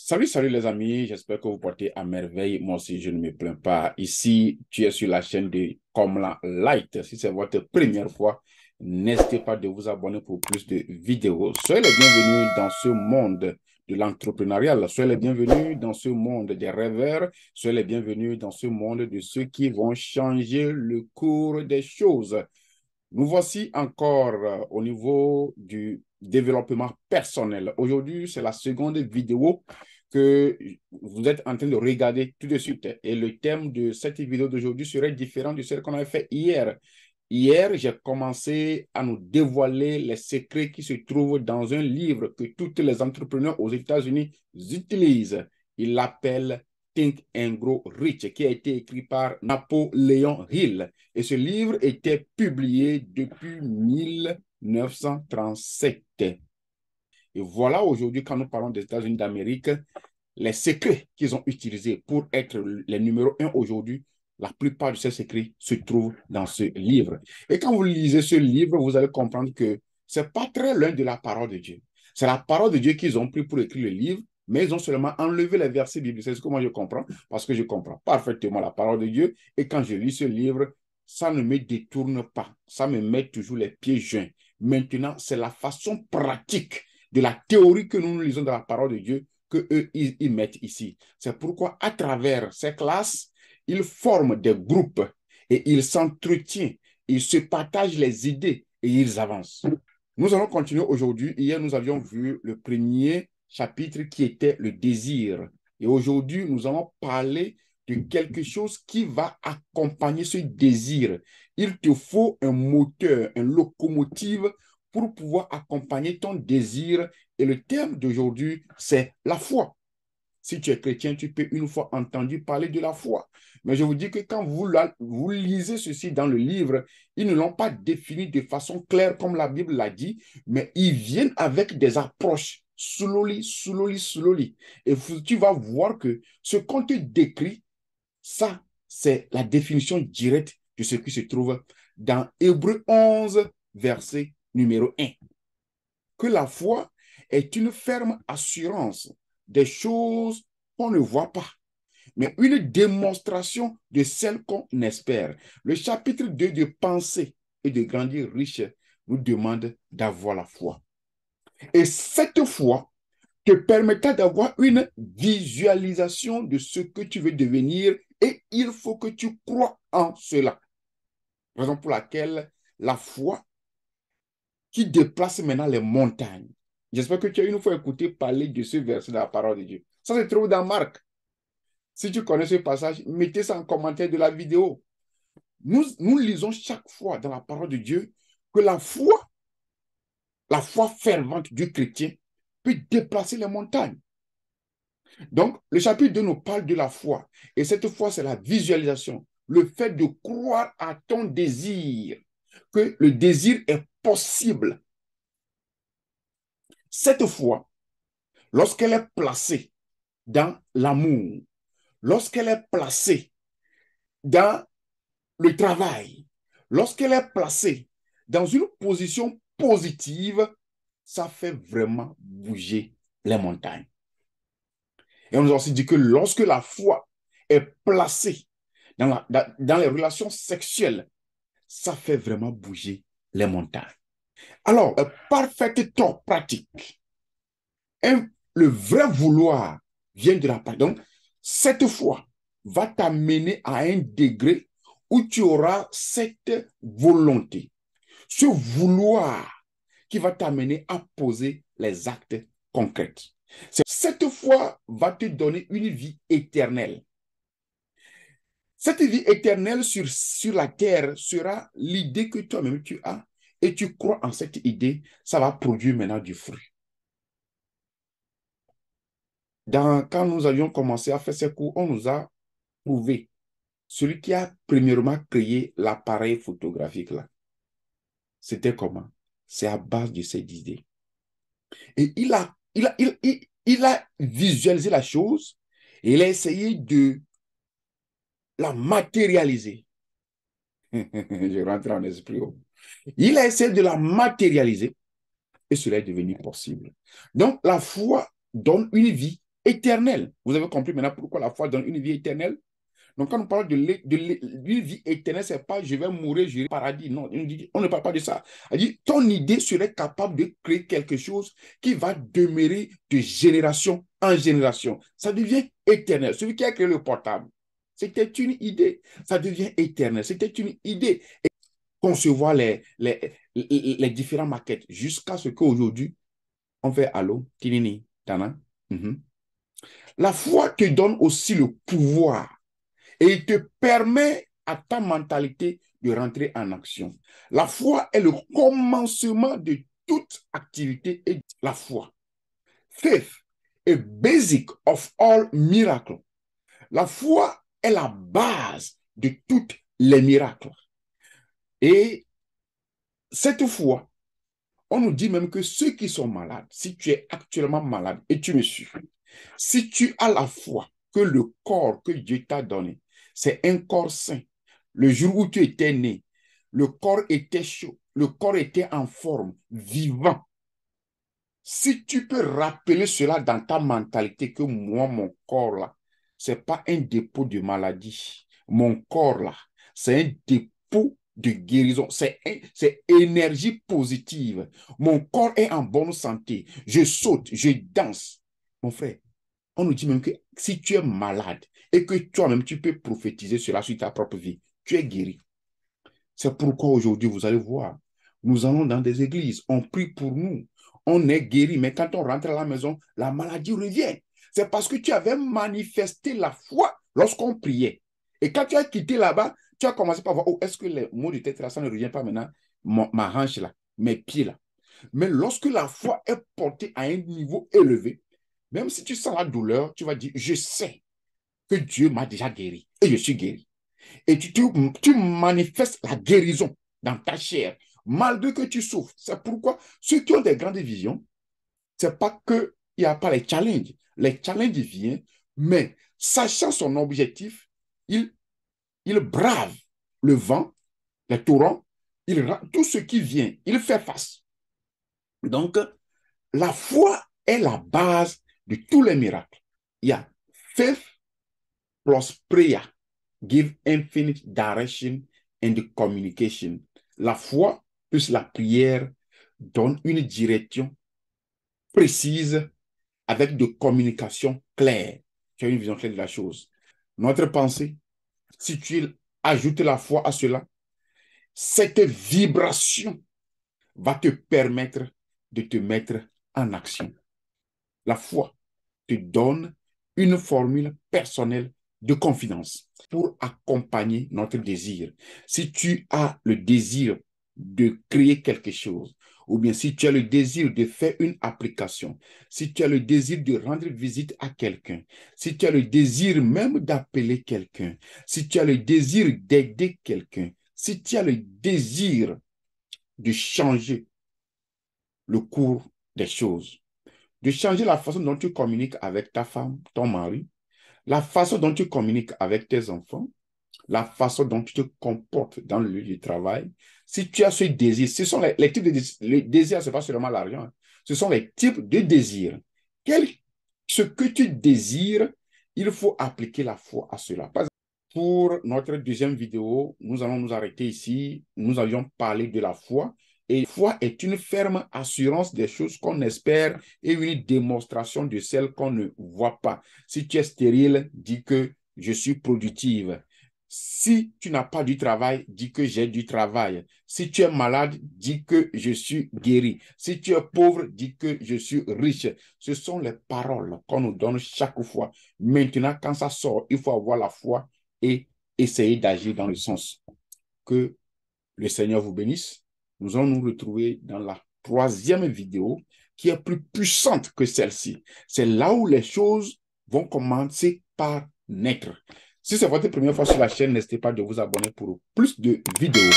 Salut les amis, j'espère que vous portez à merveille. Moi aussi, je ne me plains pas. Ici, tu es sur la chaîne de Komla Light. Si c'est votre première fois, n'hésitez pas de vous abonner pour plus de vidéos. Soyez les bienvenus dans ce monde de l'entrepreneuriat. Soyez les bienvenus dans ce monde des rêveurs. Soyez les bienvenus dans ce monde de ceux qui vont changer le cours des choses. Nous voici encore au niveau du développement personnel. Aujourd'hui, c'est la seconde vidéo que vous êtes en train de regarder tout de suite. Et le thème de cette vidéo d'aujourd'hui serait différent de celle qu'on avait fait hier. Hier, j'ai commencé à nous dévoiler les secrets qui se trouvent dans un livre que tous les entrepreneurs aux États-Unis utilisent. Il l'appelle Think and Grow Rich, qui a été écrit par Napoléon Hill. Et ce livre était publié depuis 1937. Et voilà aujourd'hui, quand nous parlons des États-Unis d'Amérique, les secrets qu'ils ont utilisés pour être les numéros 1 aujourd'hui, la plupart de ces secrets se trouvent dans ce livre. Et quand vous lisez ce livre, vous allez comprendre que ce n'est pas très loin de la parole de Dieu. C'est la parole de Dieu qu'ils ont pris pour écrire le livre, mais ils ont seulement enlevé les versets bibliques. C'est ce que moi je comprends, parce que je comprends parfaitement la parole de Dieu. Et quand je lis ce livre, ça ne me détourne pas. Ça me met toujours les pieds joints. Maintenant, c'est la façon pratique de la théorie que nous lisons dans la parole de Dieu que eux ils mettent ici. C'est pourquoi à travers ces classes, ils forment des groupes et ils s'entretiennent, ils se partagent les idées et ils avancent. Nous allons continuer aujourd'hui. Hier, nous avions vu le premier chapitre qui était le désir. Et aujourd'hui, nous allons parler de quelque chose qui va accompagner ce désir. Il te faut un moteur, une locomotive pour pouvoir accompagner ton désir. Et le thème d'aujourd'hui, c'est la foi. Si tu es chrétien, tu peux une fois entendu parler de la foi. Mais je vous dis que quand vous lisez ceci dans le livre, ils ne l'ont pas défini de façon claire comme la Bible l'a dit, mais ils viennent avec des approches slowly, slowly, slowly. Et tu vas voir que ce qu'on te décrit, ça, c'est la définition directe de ce qui se trouve dans Hébreux 11, verset numéro 1. Que la foi est une ferme assurance des choses qu'on ne voit pas, mais une démonstration de celles qu'on espère. Le chapitre 2 de Penser et de grandir riche nous demande d'avoir la foi. Et cette foi te permettra d'avoir une visualisation de ce que tu veux devenir et il faut que tu crois en cela. Raison pour laquelle la foi qui déplace maintenant les montagnes. J'espère que tu as une fois écouté parler de ce verset dans la parole de Dieu. Ça se trouve dans Marc. Si tu connais ce passage, mettez ça en commentaire de la vidéo. Nous lisons chaque fois dans la parole de Dieu que la foi fervente du chrétien peut déplacer les montagnes. Donc, le chapitre 2 nous parle de la foi. Et cette foi, c'est la visualisation. Le fait de croire à ton désir, que le désir est possible. Cette foi, lorsqu'elle est placée dans l'amour, lorsqu'elle est placée dans le travail, lorsqu'elle est placée dans une position positive, ça fait vraiment bouger les montagnes. Et on nous a aussi dit que lorsque la foi est placée dans les relations sexuelles, ça fait vraiment bouger les montagnes. Alors, un parfait temps pratique. Le vrai vouloir vient de la part. Donc, cette foi va t'amener à un degré où tu auras cette volonté, ce vouloir qui va t'amener à poser les actes concrets. Cette foi va te donner une vie éternelle. Cette vie éternelle sur la terre sera l'idée que toi-même tu as et tu crois en cette idée, ça va produire maintenant du fruit. Quand nous avions commencé à faire ces cours, on nous a prouvé celui qui a premièrement créé l'appareil photographique là. C'était comment? C'est à base de cette idée. Et il a visualisé la chose et il a essayé de la matérialiser. Je rentre en esprit. Il a essayé de la matérialiser et cela est devenu possible. Donc, la foi donne une vie éternelle. Vous avez compris maintenant pourquoi la foi donne une vie éternelle? Donc, quand on parle d'une vie éternelle, ce n'est pas je vais mourir, j'irai au paradis. Non, on ne parle pas de ça. Elle dit, ton idée serait capable de créer quelque chose qui va demeurer de génération en génération. Ça devient éternel. Celui qui a créé le portable, c'était une idée. Ça devient éternel. C'était une idée. Et concevoir les différentes maquettes jusqu'à ce qu'aujourd'hui, on fait allô, tinini, tana. La foi te donne aussi le pouvoir et il te permet à ta mentalité de rentrer en action. La foi est le commencement de toute activité et la foi. Faith is basic of all miracles. La foi est la base de tous les miracles. Et cette foi, on nous dit même que ceux qui sont malades, si tu es actuellement malade et tu me suis, si tu as la foi que le corps que Dieu t'a donné, c'est un corps sain. Le jour où tu étais né, le corps était chaud, le corps était en forme, vivant. Si tu peux rappeler cela dans ta mentalité que moi, mon corps là, c'est pas un dépôt de maladie. Mon corps là, c'est un dépôt de guérison. C'est énergie positive. Mon corps est en bonne santé. Je saute, je danse. Mon frère, on nous dit même que si tu es malade et que toi-même tu peux prophétiser cela sur ta propre vie, tu es guéri. C'est pourquoi aujourd'hui, vous allez voir, nous allons dans des églises, on prie pour nous, on est guéri, mais quand on rentre à la maison, la maladie revient. C'est parce que tu avais manifesté la foi lorsqu'on priait. Et quand tu as quitté là-bas, tu as commencé par voir, oh, est-ce que les maux de tête là, ça ne revient pas maintenant, ma hanche là, mes pieds là. Mais lorsque la foi est portée à un niveau élevé, même si tu sens la douleur, tu vas dire, je sais que Dieu m'a déjà guéri et je suis guéri. Et tu manifestes la guérison dans ta chair, malgré que tu souffres. C'est pourquoi ceux qui ont des grandes visions, ce n'est pas qu'il n'y a pas les challenges. Les challenges viennent, mais sachant son objectif, il, il brave le vent, les torrents, tout ce qui vient, il fait face. Donc, la foi est la base de tous les miracles. Il y a faith plus prayer. Give infinite direction and communication. La foi plus la prière donne une direction précise avec de communication claire. Tu as une vision claire de la chose. Notre pensée, si tu ajoutes la foi à cela, cette vibration va te permettre de te mettre en action. La foi te donne une formule personnelle de confiance pour accompagner notre désir. Si tu as le désir de créer quelque chose, ou bien si tu as le désir de faire une application, si tu as le désir de rendre visite à quelqu'un, si tu as le désir même d'appeler quelqu'un, si tu as le désir d'aider quelqu'un, si tu as le désir de changer le cours des choses, de changer la façon dont tu communiques avec ta femme, ton mari, la façon dont tu communiques avec tes enfants, la façon dont tu te comportes dans le lieu du travail. Si tu as ce désir, ce sont les types de désirs. Le désir, ce n'est pas seulement l'argent. Hein. Ce sont les types de désirs. Ce que tu désires, il faut appliquer la foi à cela. Par exemple, pour notre deuxième vidéo, nous allons nous arrêter ici. Nous avions parlé de la foi. Et la foi est une ferme assurance des choses qu'on espère et une démonstration de celles qu'on ne voit pas. Si tu es stérile, dis que je suis productive. Si tu n'as pas du travail, dis que j'ai du travail. Si tu es malade, dis que je suis guéri. Si tu es pauvre, dis que je suis riche. Ce sont les paroles qu'on nous donne chaque fois. Maintenant, quand ça sort, il faut avoir la foi et essayer d'agir dans le sens. Que le Seigneur vous bénisse. Nous allons nous retrouver dans la troisième vidéo qui est plus puissante que celle-ci. C'est là où les choses vont commencer par naître. Si c'est votre première fois sur la chaîne, n'hésitez pas de vous abonner pour plus de vidéos.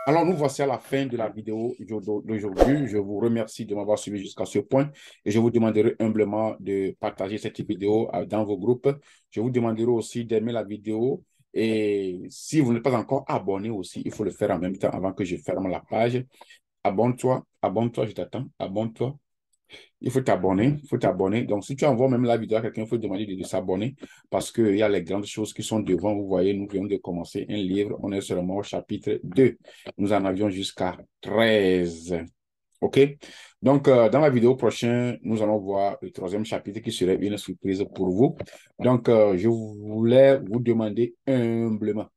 Alors, nous voici à la fin de la vidéo d'aujourd'hui. Je vous remercie de m'avoir suivi jusqu'à ce point et je vous demanderai humblement de partager cette vidéo dans vos groupes. Je vous demanderai aussi d'aimer la vidéo et si vous n'êtes pas encore abonné aussi, il faut le faire en même temps avant que je ferme la page. Abonne-toi, je t'attends, abonne-toi. Il faut t'abonner, il faut t'abonner. Donc, si tu envoies même la vidéo à quelqu'un, il faut demander de s'abonner parce qu'il y a les grandes choses qui sont devant. Vous voyez, nous venons de commencer un livre. On est seulement au chapitre 2. Nous en avions jusqu'à 13. OK? Donc, dans la vidéo prochaine, nous allons voir le troisième chapitre qui serait une surprise pour vous. Donc, je voulais vous demander humblement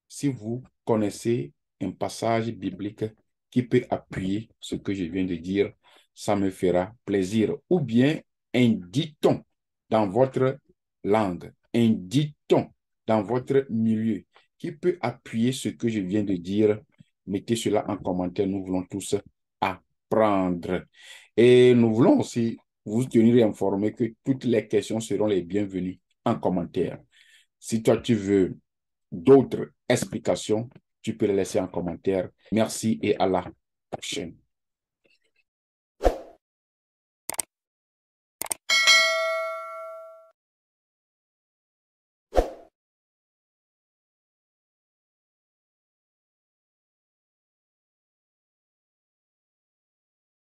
si vous connaissez un passage biblique qui peut appuyer ce que je viens de dire, ça me fera plaisir. Ou bien un dicton dans votre langue, un dicton dans votre milieu qui peut appuyer ce que je viens de dire. Mettez cela en commentaire. Nous voulons tous apprendre. Et nous voulons aussi vous tenir informé que toutes les questions seront les bienvenues en commentaire. Si toi, tu veux d'autres explications, tu peux les laisser en commentaire. Merci et à la prochaine.